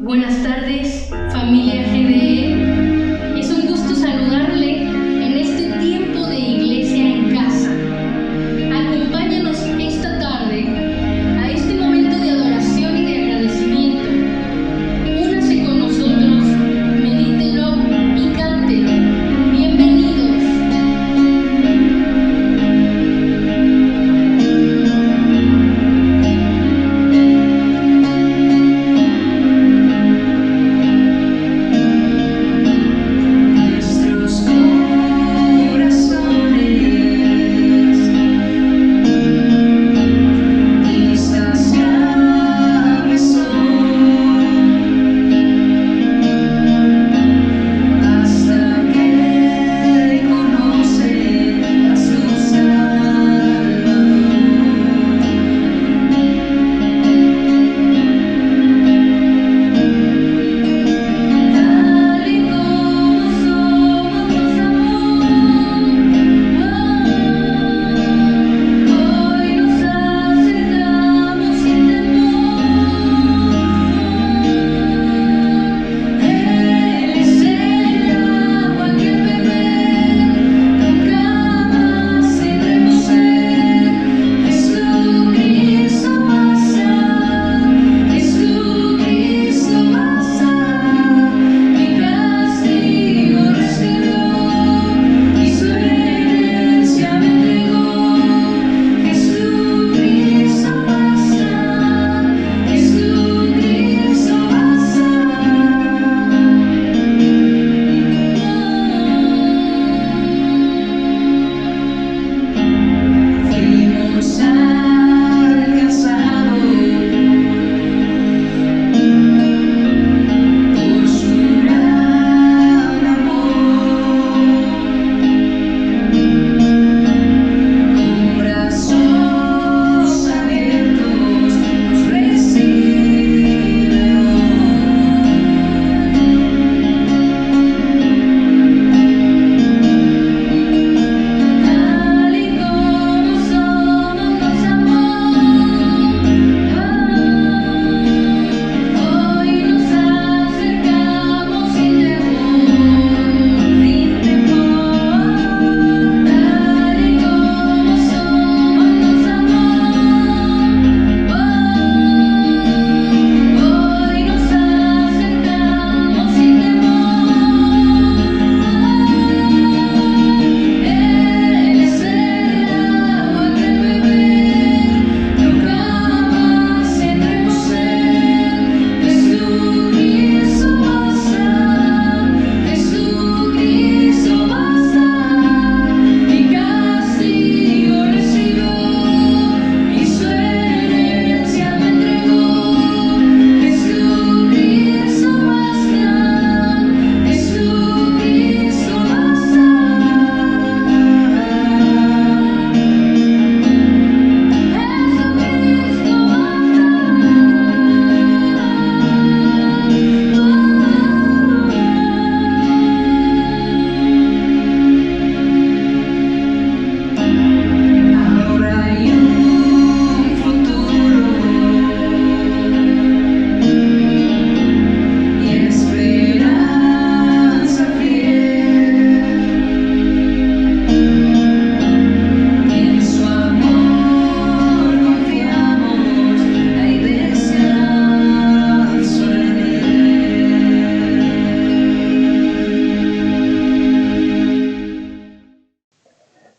Buenas tardes, familia GDE. Es un gusto saludarle en este tiempo de iglesia en casa. Acompáñanos esta tarde a este momento de adoración y de agradecimiento. Únase con nosotros, medítelo y cántelo. Bienvenidos.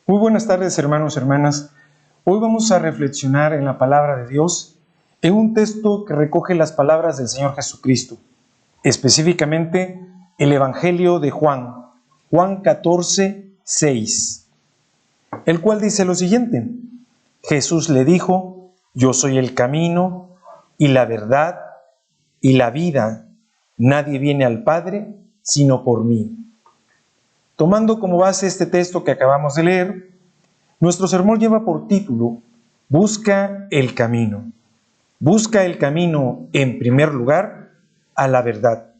Muy buenas tardes, hermanos y hermanas. Hoy vamos a reflexionar en la palabra de Dios en un texto que recoge las palabras del Señor Jesucristo, específicamente el Evangelio de Juan, Juan 14, 6, el cual dice lo siguiente: Jesús le dijo: yo soy el camino y la verdad y la vida. Nadie viene al Padre sino por mí. Tomando como base este texto que acabamos de leer, nuestro sermón lleva por título: Busca el camino. Busca el camino, en primer lugar, a la verdad.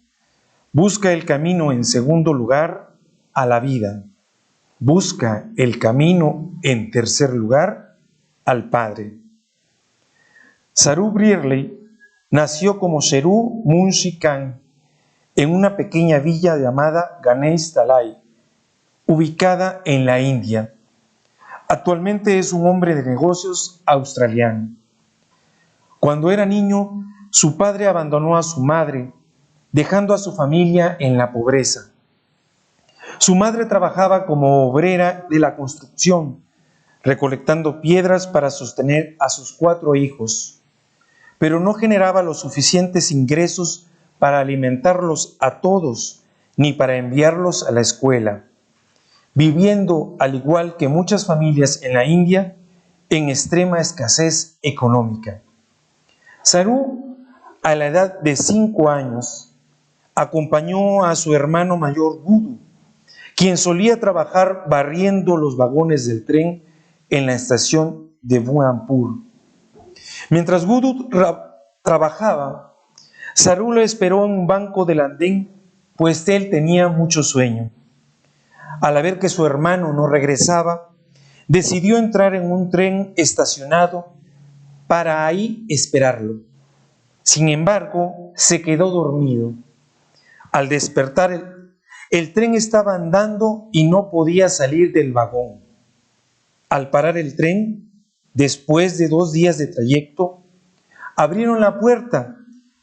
Busca el camino, en segundo lugar, a la vida. Busca el camino, en tercer lugar, al Padre. Saru Brierley nació como Sherú Munshi Khan en una pequeña villa llamada Ganesh Talai, ubicada en la India. Actualmente es un hombre de negocios australiano. Cuando era niño, su padre abandonó a su madre, dejando a su familia en la pobreza. Su madre trabajaba como obrera de la construcción, recolectando piedras para sostener a sus 4 hijos, pero no generaba los suficientes ingresos para alimentarlos a todos, ni para enviarlos a la escuela, viviendo, al igual que muchas familias en la India, en extrema escasez económica. Sarú, a la edad de 5 años, acompañó a su hermano mayor Gudu, quien solía trabajar barriendo los vagones del tren en la estación de Burhanpur. Mientras Gudu trabajaba, Sarú lo esperó en un banco del andén, pues él tenía mucho sueño. Al ver que su hermano no regresaba, decidió entrar en un tren estacionado para ahí esperarlo. Sin embargo, se quedó dormido. Al despertar, el tren estaba andando y no podía salir del vagón. Al parar el tren, después de 2 días de trayecto, abrieron la puerta,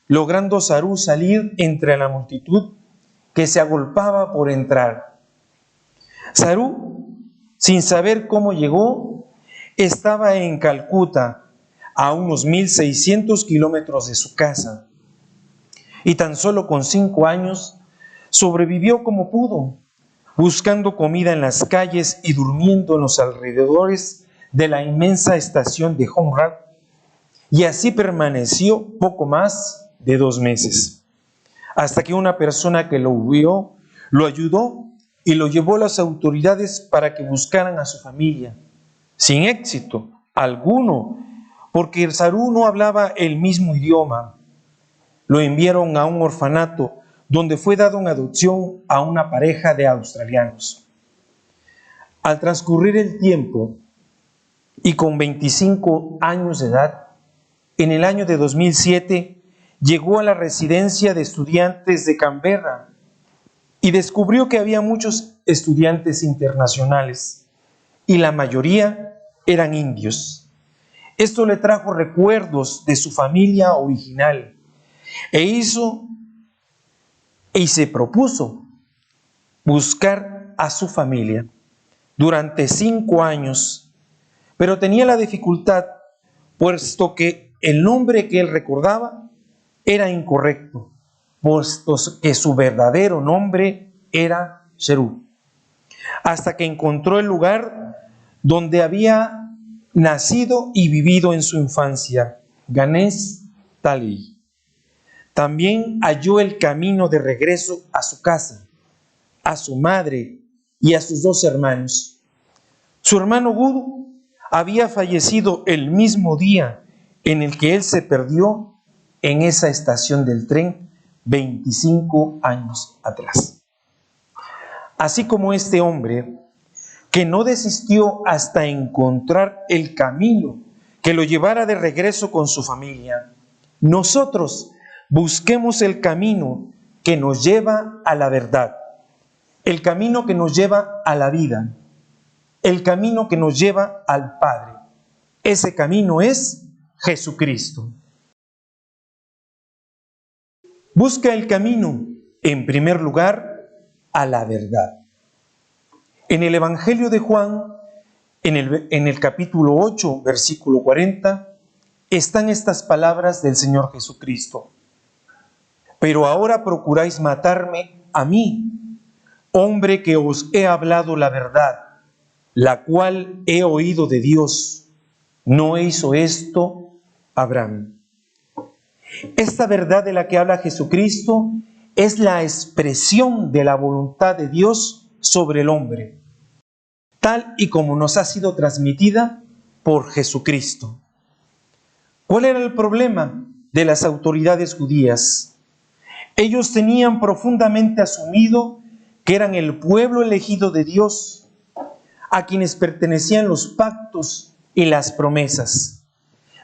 logrando Sarú salir entre la multitud que se agolpaba por entrar. Sarú, sin saber cómo llegó, estaba en Calcuta, a unos 1.600 kilómetros de su casa, y tan solo con 5 años sobrevivió como pudo, buscando comida en las calles y durmiendo en los alrededores de la inmensa estación de Homraj, y así permaneció poco más de 2 meses, hasta que una persona que lo vio lo ayudó y lo llevó a las autoridades para que buscaran a su familia, sin éxito alguno, porque Sarú no hablaba el mismo idioma. Lo enviaron a un orfanato donde fue dado en adopción a una pareja de australianos. Al transcurrir el tiempo y con 25 años de edad, en el año de 2007 llegó a la residencia de estudiantes de Canberra y descubrió que había muchos estudiantes internacionales y la mayoría eran indios. Esto le trajo recuerdos de su familia original y se propuso buscar a su familia durante 5 años, pero tenía la dificultad, puesto que el nombre que él recordaba era incorrecto, puesto que su verdadero nombre era Sherú, hasta que encontró el lugar donde había nacido y vivido en su infancia, Ganesh Talai. También halló el camino de regreso a su casa, a su madre y a sus 2 hermanos. Su hermano Gudu había fallecido el mismo día en el que él se perdió en esa estación del tren 25 años atrás. Así como este hombre, que no desistió hasta encontrar el camino que lo llevara de regreso con su familia, nosotros busquemos el camino que nos lleva a la verdad, el camino que nos lleva a la vida, el camino que nos lleva al Padre. Ese camino es Jesucristo. Busca el camino, en primer lugar, a la verdad. En el Evangelio de Juan, en el capítulo 8, versículo 40, están estas palabras del Señor Jesucristo. Pero ahora procuráis matarme a mí, hombre que os he hablado la verdad, la cual he oído de Dios. ¿No hizo esto Abraham? Esta verdad de la que habla Jesucristo es la expresión de la voluntad de Dios sobre el hombre, tal y como nos ha sido transmitida por Jesucristo. ¿Cuál era el problema de las autoridades judías? Ellos tenían profundamente asumido que eran el pueblo elegido de Dios, a quienes pertenecían los pactos y las promesas.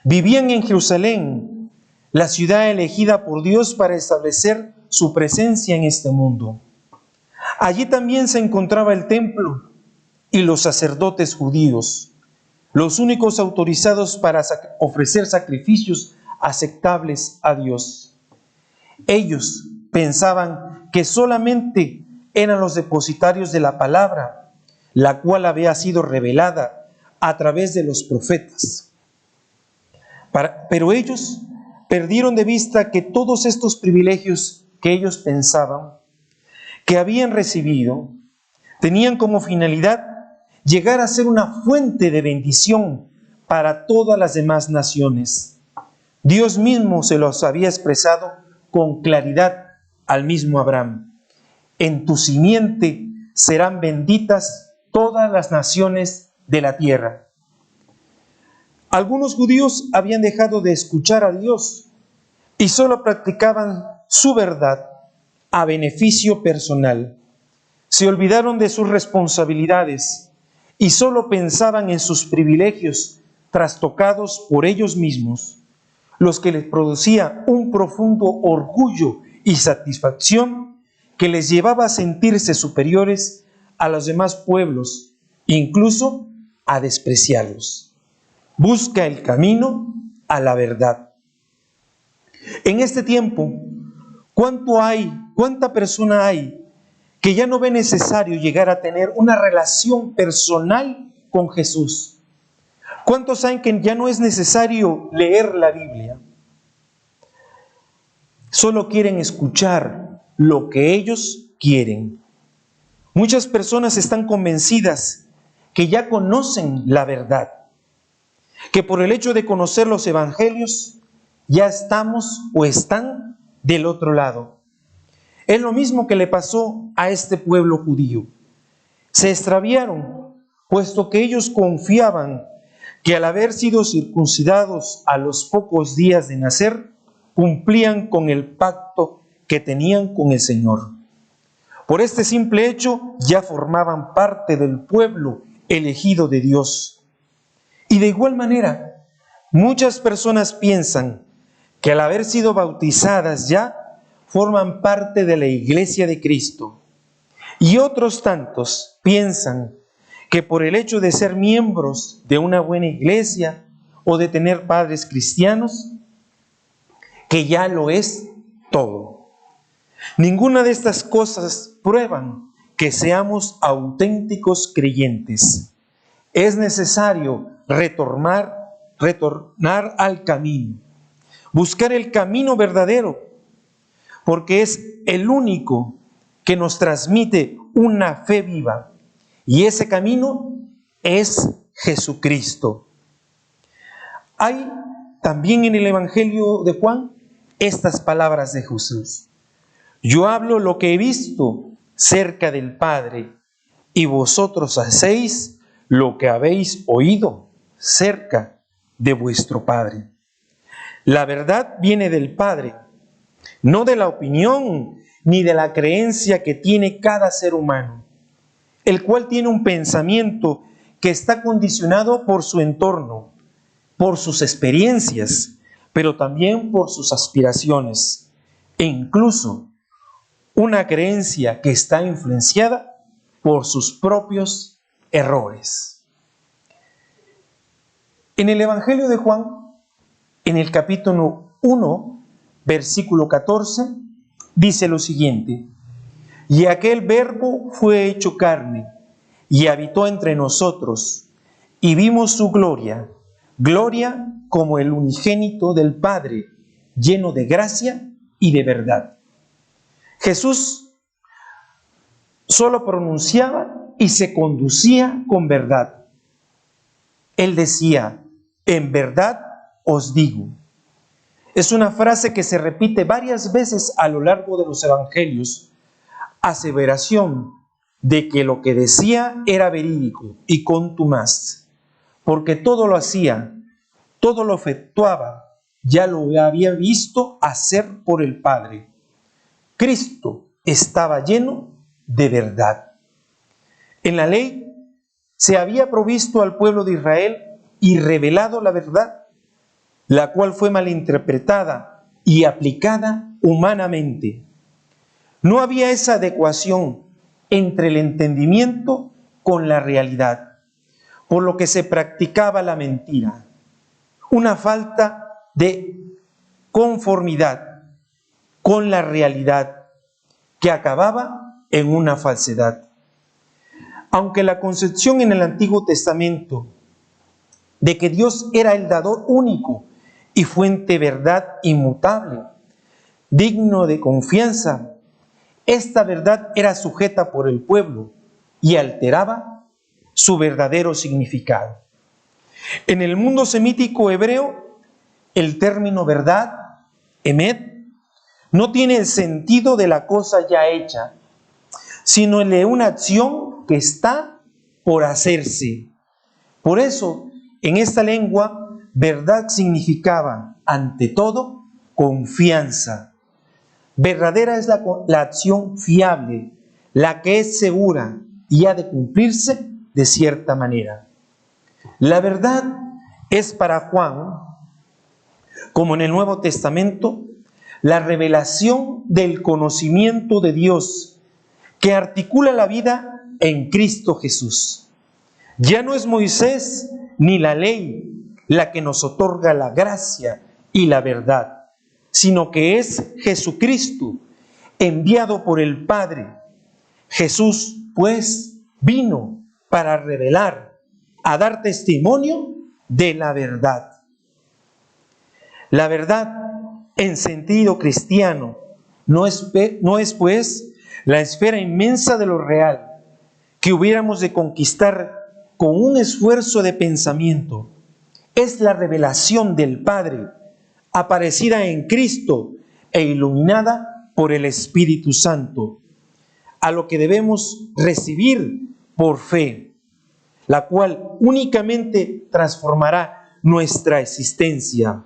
Vivían en Jerusalén, la ciudad elegida por Dios para establecer su presencia en este mundo. Allí también se encontraba el templo y los sacerdotes judíos, los únicos autorizados para ofrecer sacrificios aceptables a Dios. Ellos pensaban que solamente eran los depositarios de la palabra, la cual había sido revelada a través de los profetas. Pero ellos perdieron de vista que todos estos privilegios que ellos pensaban que habían recibido tenían como finalidad llegar a ser una fuente de bendición para todas las demás naciones. Dios mismo se los había expresado con claridad al mismo Abraham: en tu simiente serán benditas todas las naciones de la tierra. Algunos judíos habían dejado de escuchar a Dios y solo practicaban su verdad a beneficio personal. Se olvidaron de sus responsabilidades y solo pensaban en sus privilegios trastocados por ellos mismos, los que les producía un profundo orgullo y satisfacción que les llevaba a sentirse superiores a los demás pueblos, incluso a despreciarlos. Busca el camino a la verdad. En este tiempo, ¿cuánta persona hay que ya no ve necesario llegar a tener una relación personal con Jesús? ¿Cuántos saben que ya no es necesario leer la Biblia? Solo quieren escuchar lo que ellos quieren. Muchas personas están convencidas que ya conocen la verdad, que por el hecho de conocer los evangelios ya estamos o están del otro lado. Es lo mismo que le pasó a este pueblo judío. Se extraviaron, puesto que ellos confiaban que al haber sido circuncidados a los pocos días de nacer, cumplían con el pacto que tenían con el Señor. Por este simple hecho ya formaban parte del pueblo elegido de Dios. Y de igual manera, muchas personas piensan que al haber sido bautizadas ya forman parte de la iglesia de Cristo. Y otros tantos piensan que por el hecho de ser miembros de una buena iglesia o de tener padres cristianos, que ya lo es todo. Ninguna de estas cosas prueban que seamos auténticos creyentes. Es necesario retornar al camino, buscar el camino verdadero, porque es el único que nos transmite una fe viva, y ese camino es Jesucristo. Hay también en el Evangelio de Juan estas palabras de Jesús: yo hablo lo que he visto cerca del Padre, y vosotros hacéis lo que habéis oído cerca de vuestro Padre. La verdad viene del Padre, no de la opinión ni de la creencia que tiene cada ser humano, el cual tiene un pensamiento que está condicionado por su entorno, por sus experiencias, pero también por sus aspiraciones, e incluso una creencia que está influenciada por sus propios errores. En el Evangelio de Juan, en el capítulo 1, versículo 14, dice lo siguiente: y aquel Verbo fue hecho carne y habitó entre nosotros, y vimos su gloria, gloria como el unigénito del Padre, lleno de gracia y de verdad. Jesús solo pronunciaba y se conducía con verdad. Él decía: en verdad os digo. Es una frase que se repite varias veces a lo largo de los evangelios, aseveración de que lo que decía era verídico y contumaz, porque todo lo hacía, todo lo efectuaba, ya lo había visto hacer por el Padre. Cristo estaba lleno de verdad. En la ley se había provisto al pueblo de Israel y revelado la verdad, la cual fue malinterpretada y aplicada humanamente. No había esa adecuación entre el entendimiento con la realidad, por lo que se practicaba la mentira, una falta de conformidad con la realidad que acababa en una falsedad. Aunque la concepción en el Antiguo Testamento de que Dios era el dador único y fuente de verdad inmutable, digno de confianza, esta verdad era sujeta por el pueblo y alteraba su verdadero significado. En el mundo semítico hebreo, el término verdad, emet, no tiene el sentido de la cosa ya hecha, sino el de una acción que está por hacerse. Por eso, en esta lengua, verdad significaba, ante todo, confianza. Verdadera es la acción fiable, la que es segura y ha de cumplirse de cierta manera. La verdad es para Juan, como en el Nuevo Testamento, la revelación del conocimiento de Dios que articula la vida en Cristo Jesús. Ya no es Moisés ni la ley la que nos otorga la gracia y la verdad, sino que es Jesucristo, enviado por el Padre. Jesús, pues, vino para revelar, a dar testimonio de la verdad. La verdad, en sentido cristiano, no es pues, la esfera inmensa de lo real que hubiéramos de conquistar con un esfuerzo de pensamiento. Es la revelación del Padre, aparecida en Cristo e iluminada por el Espíritu Santo, a lo que debemos recibir por fe, la cual únicamente transformará nuestra existencia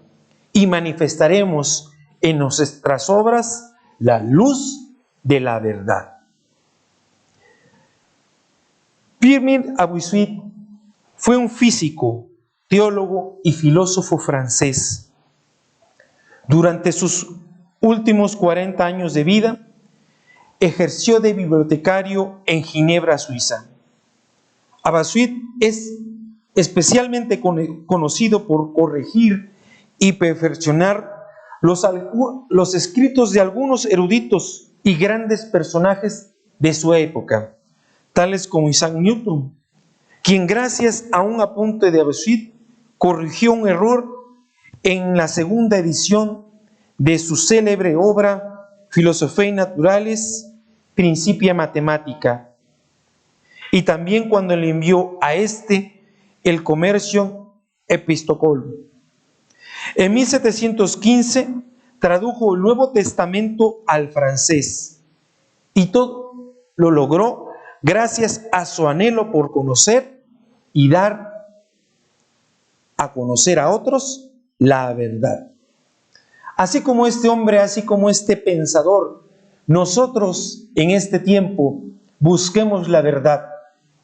y manifestaremos en nuestras obras la luz de la verdad. Pierre Abouisuit fue un físico, teólogo y filósofo francés. Durante sus últimos 40 años de vida, ejerció de bibliotecario en Ginebra, Suiza. Abouisuit es especialmente conocido por corregir y perfeccionar los escritos de algunos eruditos y grandes personajes de su época, tales como Isaac Newton, quien gracias a un apunte de Abouisuit corrigió un error en la segunda edición de su célebre obra Philosophiae Naturalis Principia Mathematica, y también cuando le envió a el Commercium Episcopum. En 1715 tradujo el Nuevo Testamento al francés, y todo lo logró gracias a su anhelo por conocer y dar a conocer a otros la verdad. Así como este hombre, así como este pensador, nosotros en este tiempo busquemos la verdad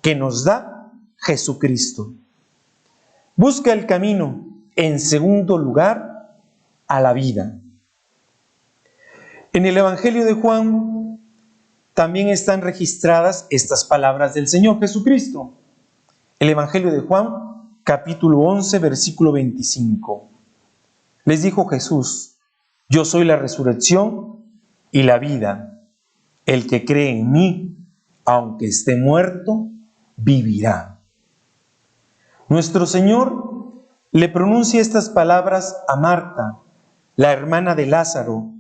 que nos da Jesucristo. Busca el camino, en segundo lugar, a la vida. En el Evangelio de Juan también están registradas estas palabras del Señor Jesucristo. El Evangelio de Juan, capítulo 11, versículo 25. Les dijo Jesús: yo soy la resurrección y la vida. El que cree en mí, aunque esté muerto, vivirá. Nuestro Señor le pronuncia estas palabras a Marta, la hermana de Lázaro,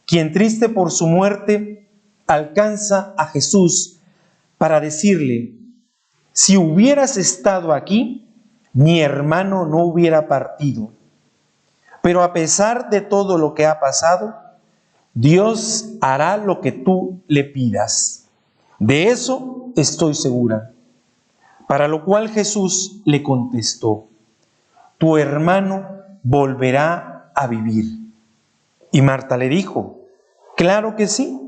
quien triste por su muerte alcanza a Jesús para decirle: si hubieras estado aquí, mi hermano no hubiera partido. Pero a pesar de todo lo que ha pasado, Dios hará lo que tú le pidas. De eso estoy segura. Para lo cual Jesús le contestó: tu hermano volverá a vivir. Y Marta le dijo: claro que sí,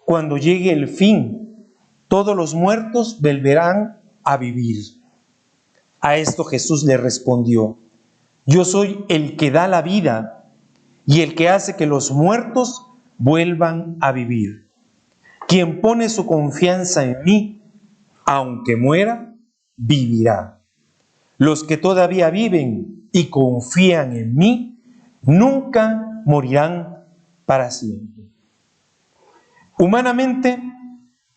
cuando llegue el fin, todos los muertos volverán a vivir. A esto Jesús le respondió: yo soy el que da la vida. y el que hace que los muertos vuelvan a vivir. Quien pone su confianza en mí, aunque muera, vivirá. Los que todavía viven y confían en mí, nunca morirán para siempre. Humanamente,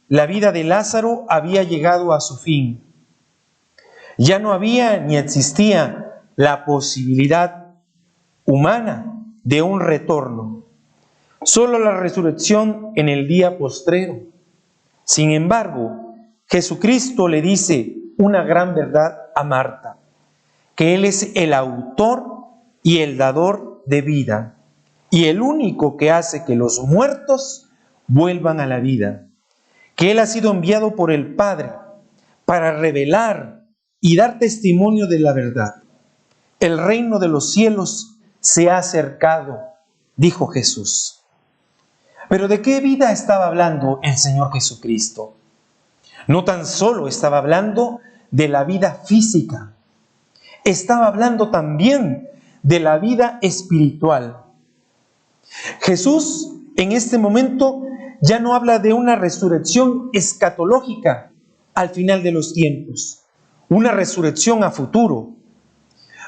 la vida de Lázaro había llegado a su fin. Ya no había ni existía la posibilidad humana de un retorno, solo la resurrección en el día postrero. Sin embargo, Jesucristo le dice una gran verdad a Marta, que Él es el autor y el dador de vida, y el único que hace que los muertos vuelvan a la vida, que Él ha sido enviado por el Padre para revelar y dar testimonio de la verdad. El reino de los cielos se ha acercado, dijo Jesús. Pero ¿de qué vida estaba hablando el Señor Jesucristo? No tan solo estaba hablando de la vida física, estaba hablando también de la vida espiritual. Jesús en este momento ya no habla de una resurrección escatológica al final de los tiempos, una resurrección a futuro,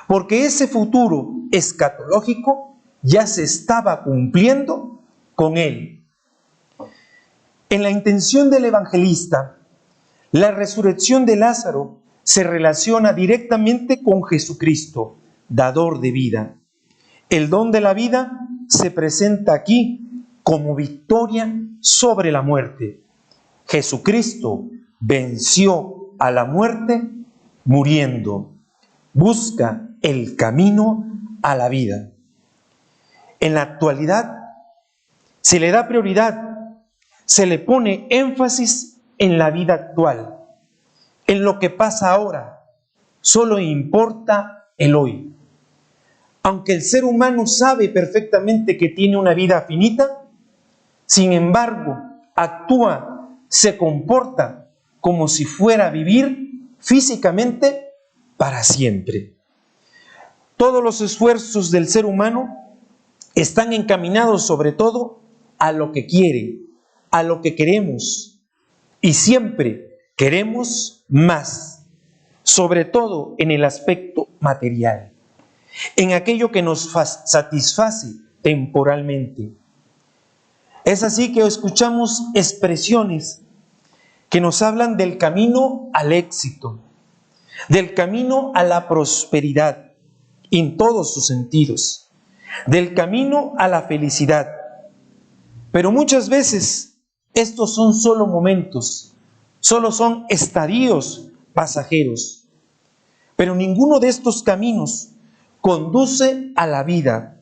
porque ese futuro escatológico ya se estaba cumpliendo con Él. En la intención del evangelista, la resurrección de Lázaro se relaciona directamente con Jesucristo, dador de vida. El don de la vida se presenta aquí como victoria sobre la muerte. Jesucristo venció a la muerte muriendo. Busca el camino a la vida. En la actualidad se le da prioridad, se le pone énfasis en la vida actual, en lo que pasa ahora. Solo importa el hoy. Aunque el ser humano sabe perfectamente que tiene una vida finita, sin embargo, actúa, se comporta como si fuera a vivir físicamente para siempre. Todos los esfuerzos del ser humano están encaminados sobre todo a lo que quiere, a lo que queremos, y siempre queremos más, sobre todo en el aspecto material, en aquello que nos satisface temporalmente. Es así que escuchamos expresiones que nos hablan del camino al éxito, del camino a la prosperidad en todos sus sentidos, del camino a la felicidad. Pero muchas veces estos son solo momentos, solo son estadios pasajeros. Pero ninguno de estos caminos conduce a la vida,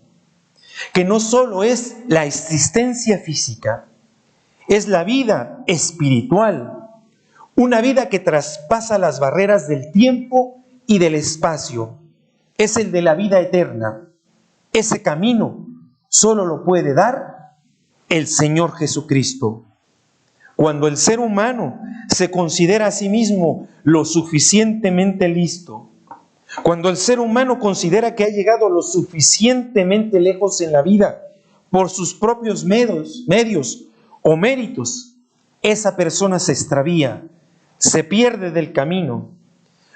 que no solo es la existencia física, es la vida espiritual, una vida que traspasa las barreras del tiempo y del espacio. Es el de la vida eterna. Ese camino solo lo puede dar el Señor Jesucristo. Cuando el ser humano se considera a sí mismo lo suficientemente listo, cuando el ser humano considera que ha llegado lo suficientemente lejos en la vida por sus propios medios o méritos, esa persona se extravía, se pierde del camino.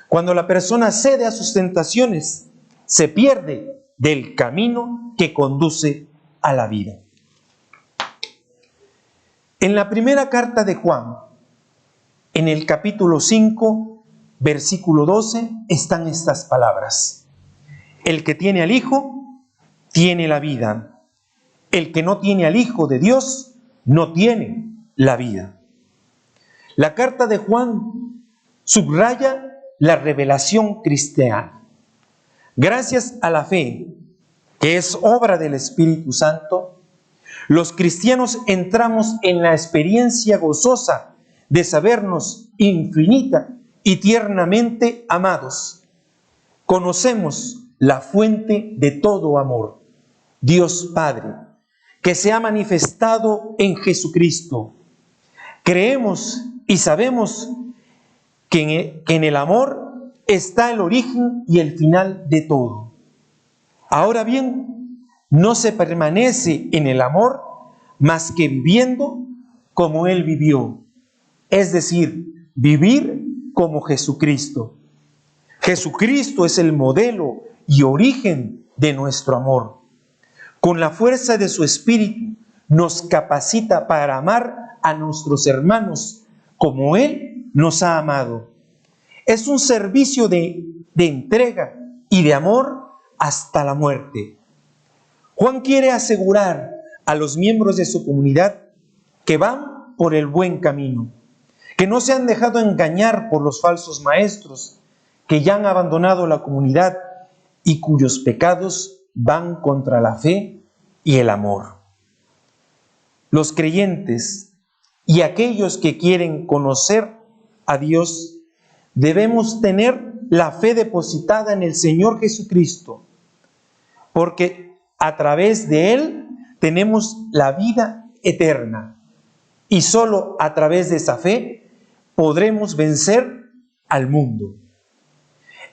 Cuando la persona cede a sus tentaciones, se pierde del camino que conduce a la vida. En la primera carta de Juan, en el capítulo 5, versículo 12, están estas palabras: el que tiene al Hijo, tiene la vida. El que no tiene al Hijo de Dios, no tiene la vida. La carta de Juan subraya la revelación cristiana. Gracias a la fe, que es obra del Espíritu Santo, los cristianos entramos en la experiencia gozosa de sabernos infinita y tiernamente amados. Conocemos la fuente de todo amor, Dios Padre, que se ha manifestado en Jesucristo. Creemos y sabemos que en el amor está el origen y el final de todo. Ahora bien, no se permanece en el amor más que viviendo como Él vivió, es decir, vivir como Jesucristo. Jesucristo es el modelo y origen de nuestro amor. Con la fuerza de su Espíritu nos capacita para amar a nuestros hermanos como Él nos ha amado. Es un servicio de entrega y de amor hasta la muerte. Juan quiere asegurar a los miembros de su comunidad que van por el buen camino, que no se han dejado engañar por los falsos maestros, que ya han abandonado la comunidad y cuyos pecados van contra la fe y el amor. Los creyentes y aquellos que quieren conocer a Dios debemos tener la fe depositada en el Señor Jesucristo, porque a través de Él tenemos la vida eterna y solo a través de esa fe podremos vencer al mundo.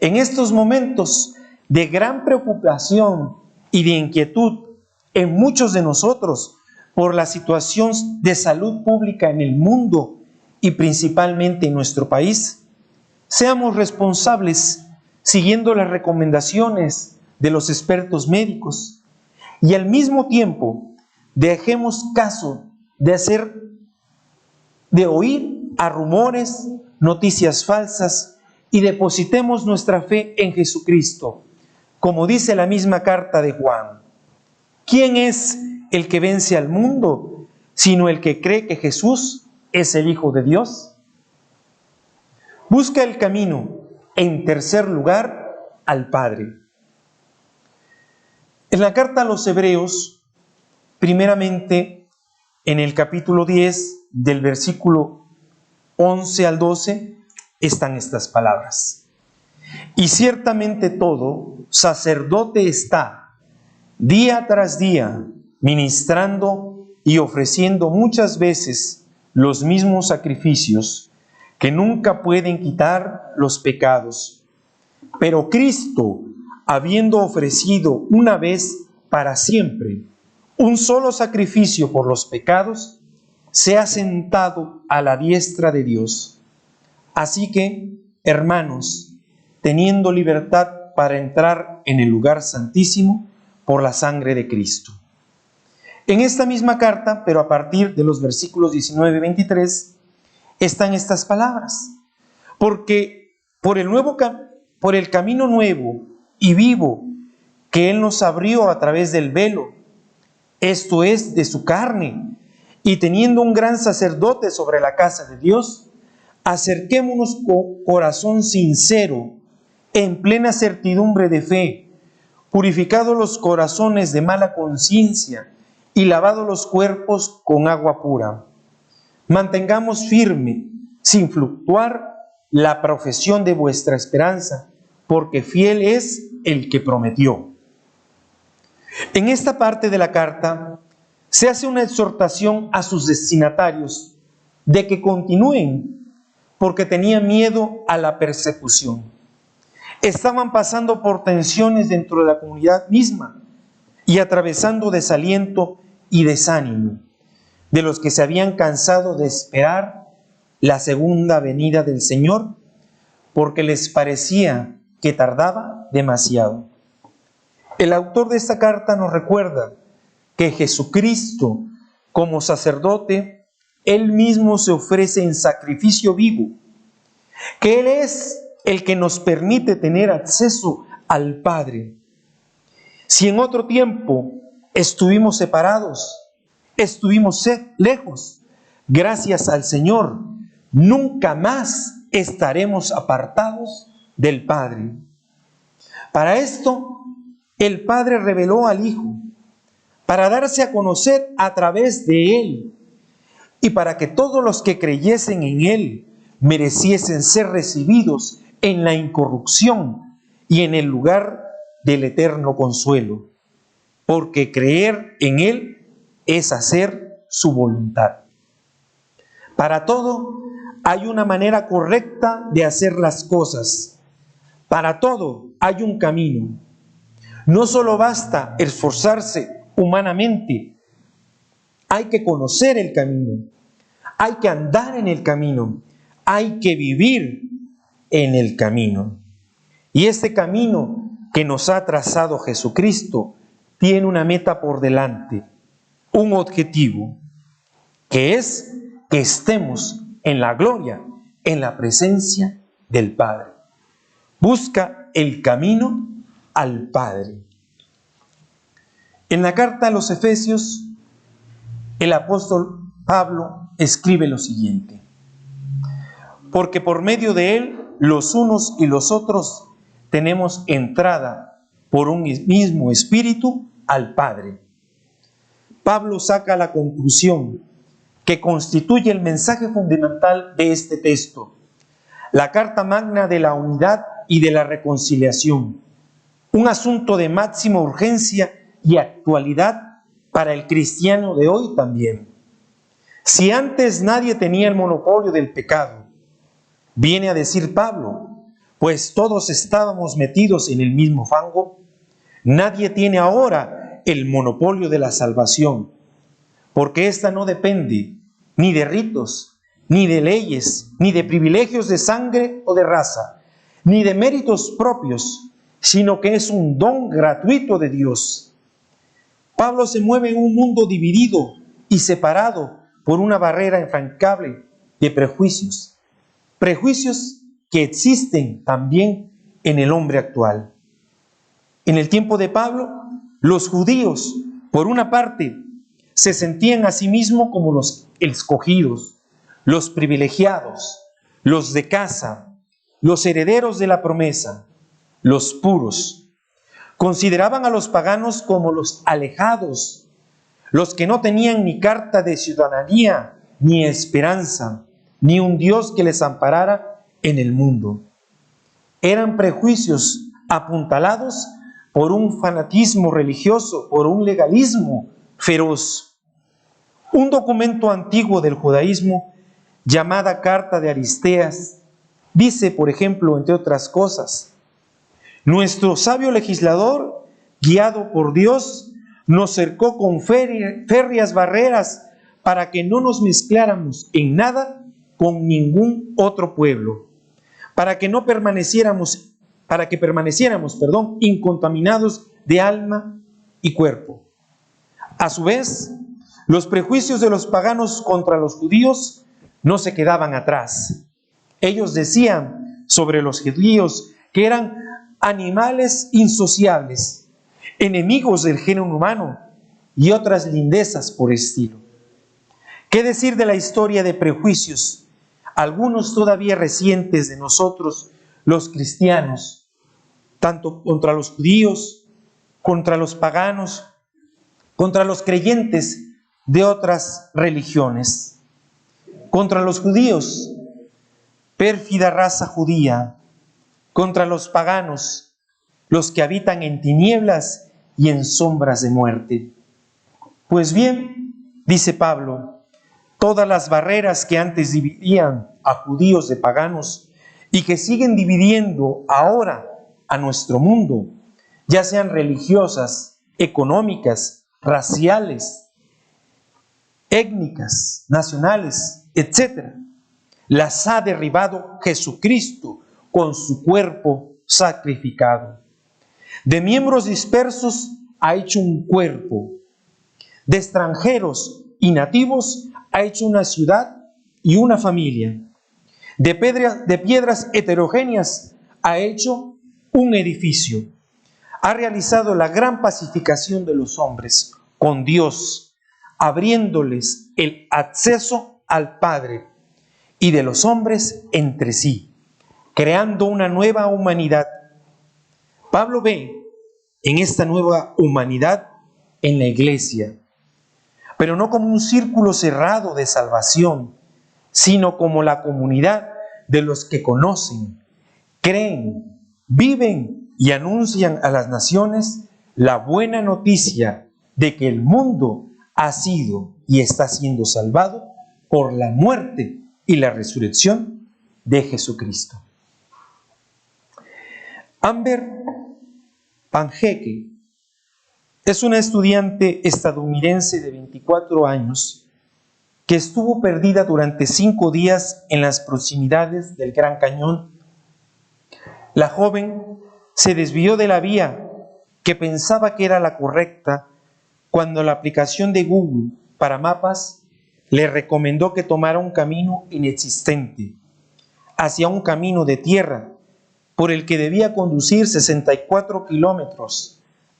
En estos momentos de gran preocupación y de inquietud en muchos de nosotros por la situación de salud pública en el mundo y principalmente en nuestro país, seamos responsables siguiendo las recomendaciones de los expertos médicos y al mismo tiempo dejemos caso de oír a rumores, noticias falsas y depositemos nuestra fe en Jesucristo, como dice la misma carta de Juan. ¿Quién es el que vence al mundo, sino el que cree que Jesús es el Hijo de Dios? Busca el camino, en tercer lugar, al Padre. En la carta a los Hebreos, primeramente en el capítulo 10, del versículo 11 al 12, están estas palabras. Y ciertamente todo sacerdote está, día tras día, ministrando y ofreciendo muchas veces los mismos sacrificios que nunca pueden quitar los pecados. Pero Cristo, habiendo ofrecido una vez para siempre un solo sacrificio por los pecados, se ha sentado a la diestra de Dios. Así que, hermanos, teniendo libertad para entrar en el lugar santísimo por la sangre de Cristo. En esta misma carta, pero a partir de los versículos 19 y 23, están estas palabras. Porque por el camino nuevo y vivo que Él nos abrió a través del velo, esto es, de su carne, y teniendo un gran sacerdote sobre la casa de Dios, acerquémonos con corazón sincero, en plena certidumbre de fe, purificados los corazones de mala conciencia y lavados los cuerpos con agua pura. Mantengamos firme, sin fluctuar, la profesión de vuestra esperanza, porque fiel es el que prometió. En esta parte de la carta se hace una exhortación a sus destinatarios de que continúen, porque tenían miedo a la persecución. Estaban pasando por tensiones dentro de la comunidad misma y atravesando desaliento y desánimo, de los que se habían cansado de esperar la segunda venida del Señor, porque les parecía que tardaba demasiado. El autor de esta carta nos recuerda que Jesucristo, como sacerdote, Él mismo se ofrece en sacrificio vivo, que Él es el que nos permite tener acceso al Padre. Si en otro tiempo estuvimos separados, estuvimos lejos, gracias al Señor, nunca más estaremos apartados del Padre. Para esto, el Padre reveló al Hijo, para darse a conocer a través de Él, y para que todos los que creyesen en Él mereciesen ser recibidos en la incorrupción y en el lugar del eterno consuelo, porque creer en Él es hacer su voluntad. Para todo hay una manera correcta de hacer las cosas. Para todo hay un camino. No solo basta esforzarse humanamente, hay que conocer el camino, hay que andar en el camino, hay que vivir en el camino. Y este camino que nos ha trazado Jesucristo tiene una meta por delante, un objetivo, que es que estemos en la gloria, en la presencia del Padre. Busca el camino al Padre. En la carta a los Efesios, el apóstol Pablo escribe lo siguiente: porque por medio de él, los unos y los otros tenemos entrada por un mismo espíritu al Padre. Pablo saca la conclusión que constituye el mensaje fundamental de este texto, la carta magna de la unidad y de la reconciliación, un asunto de máxima urgencia y actualidad para el cristiano de hoy también. Si antes nadie tenía el monopolio del pecado, viene a decir Pablo, pues todos estábamos metidos en el mismo fango, nadie tiene ahora el monopolio de la salvación, porque ésta no depende ni de ritos, ni de leyes, ni de privilegios de sangre o de raza, ni de méritos propios, sino que es un don gratuito de Dios. Pablo se mueve en un mundo dividido y separado por una barrera infranqueable de prejuicios, prejuicios que existen también en el hombre actual. En el tiempo de Pablo, los judíos, por una parte, se sentían a sí mismos como los escogidos, los privilegiados, los de casa, los herederos de la promesa, los puros. Consideraban a los paganos como los alejados, los que no tenían ni carta de ciudadanía, ni esperanza, ni un Dios que les amparara en el mundo. Eran prejuicios apuntalados por un fanatismo religioso, por un legalismo feroz. Un documento antiguo del judaísmo, llamada Carta de Aristeas, dice, por ejemplo, entre otras cosas: nuestro sabio legislador, guiado por Dios, nos cercó con férreas barreras para que no nos mezcláramos en nada con ningún otro pueblo, para que permaneciéramos incontaminados de alma y cuerpo. A su vez, los prejuicios de los paganos contra los judíos no se quedaban atrás. Ellos decían sobre los judíos que eran animales insociables, enemigos del género humano y otras lindezas por estilo. ¿Qué decir de la historia de prejuicios, algunos todavía recientes de nosotros, los cristianos, tanto contra los judíos, contra los paganos, contra los creyentes de otras religiones? Contra los judíos, pérfida raza judía; contra los paganos, los que habitan en tinieblas y en sombras de muerte. Pues bien, dice Pablo, todas las barreras que antes dividían a judíos de paganos y que siguen dividiendo ahora a nuestro mundo, ya sean religiosas, económicas, raciales, étnicas, nacionales, etc., las ha derribado Jesucristo con su cuerpo sacrificado. De miembros dispersos ha hecho un cuerpo, de extranjeros y nativos ha hecho una ciudad y una familia, de piedras heterogéneas ha hecho un edificio. Ha realizado la gran pacificación de los hombres con Dios, abriéndoles el acceso al Padre, y de los hombres entre sí, creando una nueva humanidad. Pablo ve en esta nueva humanidad en la iglesia, pero no como un círculo cerrado de salvación, sino como la comunidad de los que conocen, creen, viven y anuncian a las naciones la buena noticia de que el mundo ha sido y está siendo salvado por la muerte y la resurrección de Jesucristo. Amber Panjeke Es una estudiante estadounidense de 24 años que estuvo perdida durante 5 días en las proximidades del Gran Cañón. La joven se desvió de la vía que pensaba que era la correcta cuando la aplicación de Google para mapas le recomendó que tomara un camino inexistente hacia un camino de tierra por el que debía conducir 64 kilómetros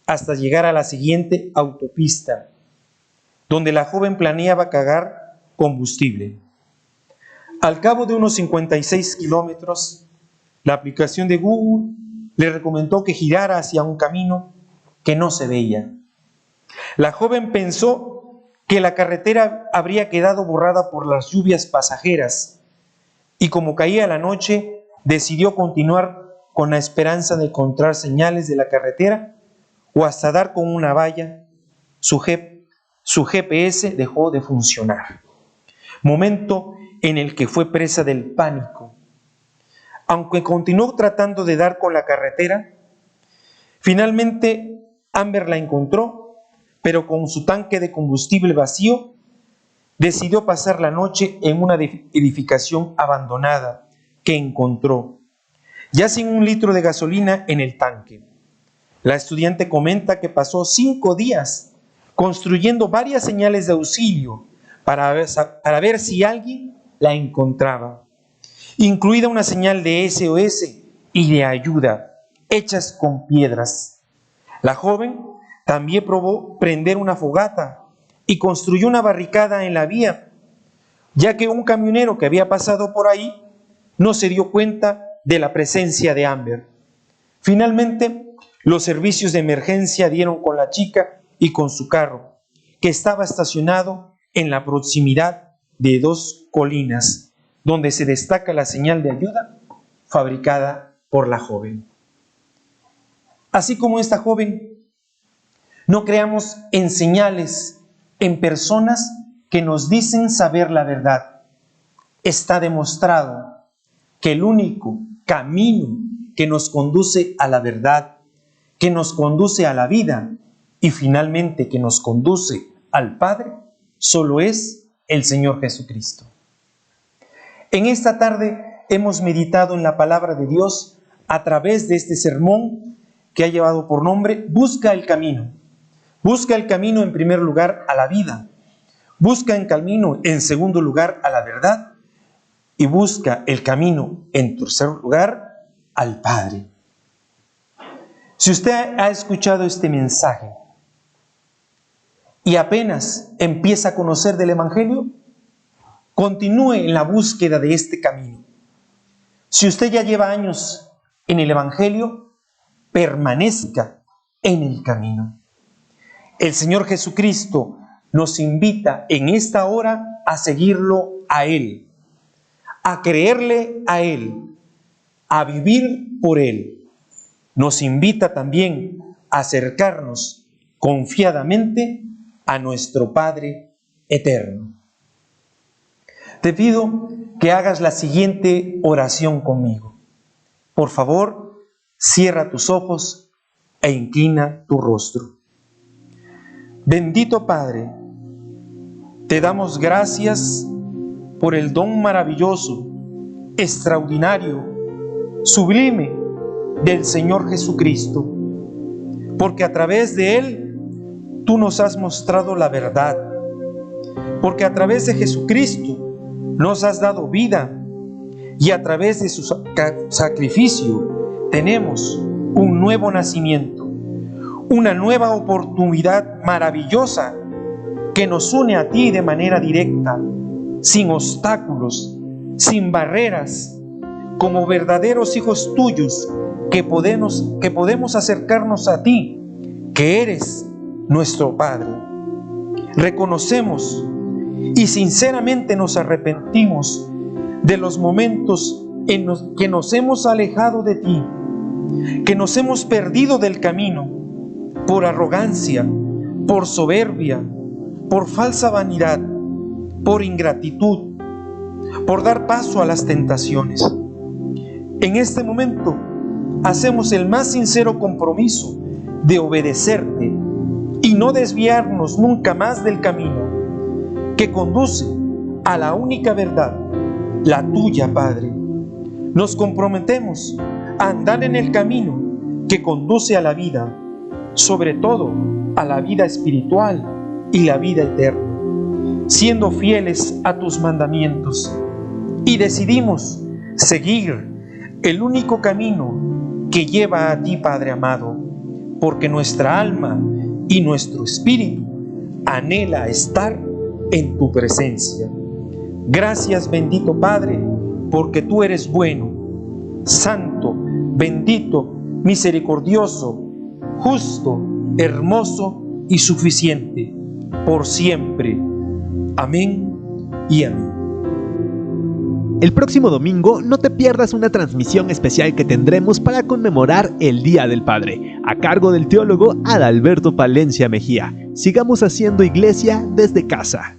hasta llegar a la siguiente autopista, donde la joven planeaba cargar combustible. Al cabo de unos 56 kilómetros, la aplicación de Google le recomendó que girara hacia un camino que no se veía. La joven pensó que la carretera habría quedado borrada por las lluvias pasajeras y como caía la noche, decidió continuar con la esperanza de encontrar señales de la carretera o hasta dar con una valla. Su GPS dejó de funcionar, momento en el que fue presa del pánico. Aunque continuó tratando de dar con la carretera, finalmente Amber la encontró, pero con su tanque de combustible vacío, decidió pasar la noche en una edificación abandonada que encontró, ya sin un litro de gasolina en el tanque. La estudiante comenta que pasó 5 días construyendo varias señales de auxilio para ver si alguien la encontraba, incluida una señal de SOS y de ayuda, hechas con piedras. La joven también probó prender una fogata y construyó una barricada en la vía, ya que un camionero que había pasado por ahí no se dio cuenta de la presencia de Amber. Finalmente, los servicios de emergencia dieron con la chica y con su carro, que estaba estacionado en la proximidad de 2 colinas, donde se destaca la señal de ayuda fabricada por la joven. Así como esta joven, no creamos en señales, en personas que nos dicen saber la verdad. Está demostrado que el único camino que nos conduce a la verdad, que nos conduce a la vida y finalmente que nos conduce al Padre, solo es el Señor Jesucristo. En esta tarde hemos meditado en la palabra de Dios a través de este sermón que ha llevado por nombre Busca el camino. Busca el camino en primer lugar a la vida, busca el camino en segundo lugar a la verdad y busca el camino en tercer lugar al Padre. Si usted ha escuchado este mensaje y apenas empieza a conocer del Evangelio, continúe en la búsqueda de este camino. Si usted ya lleva años en el Evangelio, permanezca en el camino. El Señor Jesucristo nos invita en esta hora a seguirlo a Él, a creerle a Él, a vivir por Él. Nos invita también a acercarnos confiadamente a nuestro Padre eterno. Te pido que hagas la siguiente oración conmigo. Por favor, cierra tus ojos e inclina tu rostro. Bendito Padre, te damos gracias por el don maravilloso, extraordinario, sublime del Señor Jesucristo, porque a través de Él tú nos has mostrado la verdad, porque a través de Jesucristo nos has dado vida y a través de su sacrificio tenemos un nuevo nacimiento, una nueva oportunidad maravillosa que nos une a ti de manera directa, sin obstáculos, sin barreras, como verdaderos hijos tuyos que podemos acercarnos a ti, que eres nuestro Padre. Reconocemos y sinceramente nos arrepentimos de los momentos en los que nos hemos alejado de ti, que nos hemos perdido del camino por arrogancia, por soberbia, por falsa vanidad, por ingratitud, por dar paso a las tentaciones. En este momento hacemos el más sincero compromiso de obedecerte, y no desviarnos nunca más del camino que conduce a la única verdad, la tuya, Padre. Nos comprometemos a andar en el camino que conduce a la vida, sobre todo a la vida espiritual y la vida eterna, siendo fieles a tus mandamientos. Y decidimos seguir el único camino que lleva a ti, Padre amado, porque nuestra alma y nuestro espíritu anhela estar en tu presencia. Gracias, bendito Padre, porque tú eres bueno, santo, bendito, misericordioso, justo, hermoso y suficiente, por siempre. Amén y amén. El próximo domingo no te pierdas una transmisión especial que tendremos para conmemorar el Día del Padre, a cargo del teólogo Adalberto Palencia Mejía. Sigamos haciendo iglesia desde casa.